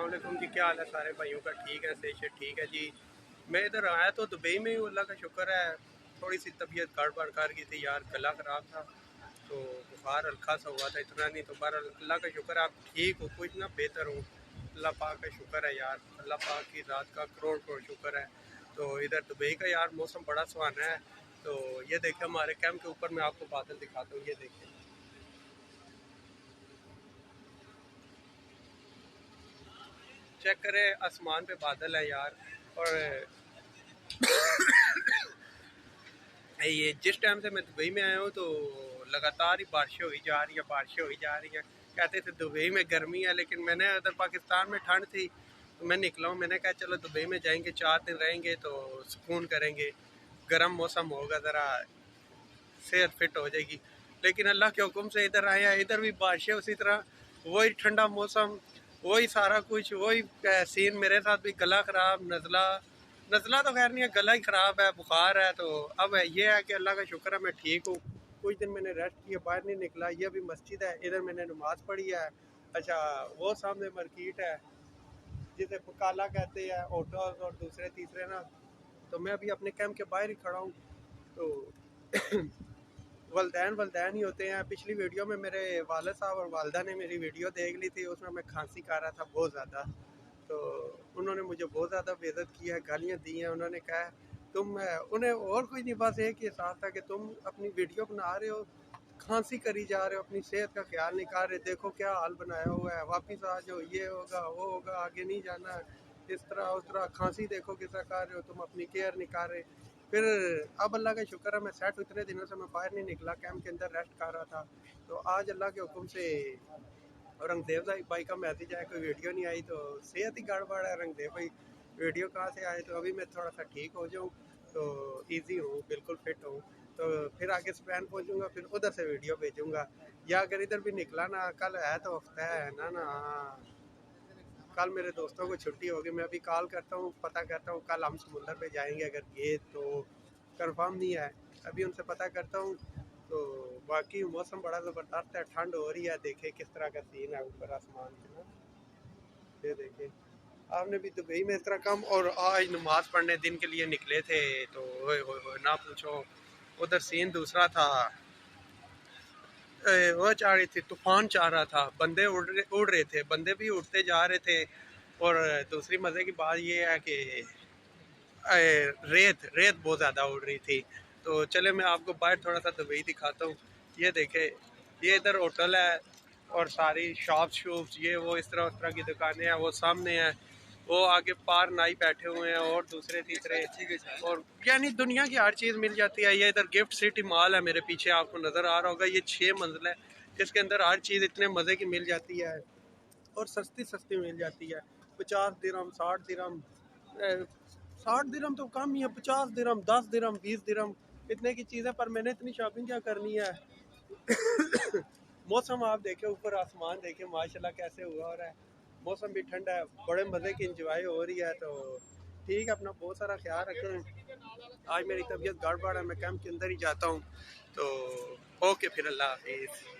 वालेकुम जी, क्या हाल है सारे भाइयों का? ठीक है, सेहत ठीक है जी। मैं इधर आया तो दुबई में हूँ, अल्लाह का शुक्र है। थोड़ी सी तबीयत गड़बड़ कर गई थी यार, गला ख़राब था तो बुखार हल्का सा हुआ था, इतना नहीं। तो पर अल्लाह का शुक्र है आप ठीक हो, कुछ ना बेहतर हो। अल्लाह पाक का शुक्र है यार, अल्लाह पाक की ज़ात का करोड़ करोड़ शुक्र है। तो इधर दुबई का यार मौसम बड़ा सुहाना है। तो ये देखें हमारे कैंप के ऊपर, मैं आपको बादल दिखाता हूँ, ये देखें। चेक करें, आसमान पे बादल है यार। और ये जिस टाइम से मैं दुबई में आया हूँ तो लगातार ही बारिशें हुई जा रही हैं, बारिशें हुई जा रही हैं। कहते थे दुबई में गर्मी है, लेकिन मैंने उधर पाकिस्तान में ठंड थी तो मैं निकला हूँ। मैंने कहा चलो दुबई में जाएंगे, 4 दिन रहेंगे तो सुकून करेंगे, गर्म मौसम होगा, ज़रा सेहत फिट हो जाएगी। लेकिन अल्लाह के हुक्म से इधर आए हैं, इधर भी बारिशें उसी तरह, वही ठंडा मौसम, वही सारा कुछ, वही सीन। मेरे साथ भी गला ख़राब, नज़ला नज़ला तो खैर नहीं है, गला ही ख़राब है, बुखार है। तो अब ये है कि अल्लाह का शुक्र है मैं ठीक हूँ। कुछ दिन मैंने रेस्ट किया, बाहर नहीं निकला। ये अभी मस्जिद है, इधर मैंने नमाज़ पढ़ी है। अच्छा, वो सामने मार्केट है जिसे काला कहते हैं, ऑटो और दूसरे तीसरे ना। तो मैं अभी अपने कैंप के बाहर ही खड़ा हूँ। तो वलदैन वलदैन ही होते हैं। पिछली वीडियो में मेरे वालिद साहब और वालदा ने मेरी वीडियो देख ली थी, उसमें मैं खांसी कर रहा था बहुत ज़्यादा। तो उन्होंने मुझे बहुत ज़्यादा बेइज्जत किया है, गालियाँ दी हैं। उन्होंने कहा तुम, उन्हें और कुछ नहीं, बस एक ही एहसास था कि तुम अपनी वीडियो बना रहे हो, खांसी करी जा रहे हो, अपनी सेहत का ख्याल नहीं कर रहे। देखो क्या हाल बनाया हुआ है, वापस आ जाओ, ये होगा वो होगा, आगे नहीं जाना, इस तरह उस तरह। खांसी देखो किस तरह कर रहे हो, तुम अपनी केयर नहीं कर रहे। फिर अब अल्लाह का शुक्र है मैं सेट, इतने दिनों से मैं बाहर नहीं निकला, कैंप के अंदर रेस्ट कर रहा था। तो आज अल्लाह के हुक्म से रंगदेव भाई का मैसेज आया, कोई वीडियो नहीं आई। तो सेहत ही गड़बड़ है रंगदेव भाई, वीडियो कहाँ से आए। तो अभी मैं थोड़ा सा ठीक हो जाऊँ तो ईजी हूँ, बिल्कुल फिट हूँ। तो फिर आगे स्पेन पहुँचूँगा, फिर उधर से वीडियो भेजूँगा। या अगर इधर भी निकला ना, कल है तो हफ्ता है ना। हाँ, कल मेरे दोस्तों को छुट्टी होगी, मैं अभी कॉल करता हूँ, पता करता हूँ कल हम समुंदर पे जाएंगे। अगर गए तो कंफर्म नहीं है, अभी उनसे पता करता हूँ। तो बाकी मौसम बड़ा ज़बरदस्त है, ठंड हो रही है, देखे किस तरह का सीन है ऊपर आसमान में ना। ये देखे, आपने भी दुबई में इस तरह कम। और आज नमाज पढ़ने दिन के लिए निकले थे तो होए ना पूछो, उधर सीन दूसरा था। वो चाह रही थी, तूफान चाह रहा था, बंदे उड़ रहे थे, बंदे भी उड़ते जा रहे थे। और दूसरी मज़े की बात ये है कि रेत रेत बहुत ज़्यादा उड़ रही थी। तो चले मैं आपको बाहर थोड़ा सा दुबई दिखाता हूँ। ये देखे, ये इधर होटल है और सारी शॉप्स ये वो इस तरह उस तरह की दुकानें हैं, वो सामने हैं। वो आगे पार नाई बैठे हुए हैं और दूसरे तीसरे, और यानी दुनिया की हर चीज़ मिल जाती है। ये इधर गिफ्ट सिटी मॉल है, मेरे पीछे आपको नज़र आ रहा होगा, ये 6 मंजिल है, जिसके अंदर हर चीज़ इतने मज़े की मिल जाती है और सस्ती सस्ती मिल जाती है। 50 दिरहम, 60 दिरहम, 60 दिरहम तो कम ही है, 50 दिरहम, 10 दिरहम, 20 दिरहम, इतने की चीज़ है। पर मैंने इतनी शॉपिंग क्या करनी है। मौसम आप देखे, ऊपर आसमान देखे माशाल्लाह कैसे हुआ हो रहा है। मौसम भी ठंडा है, बड़े मज़े की इंजॉय हो रही है। तो ठीक है, अपना बहुत सारा ख्याल रखें। आज मेरी तबीयत गड़बड़ है, मैं कैंप के अंदर ही जाता हूँ। तो ओके, फिर अल्लाह हाफिज़।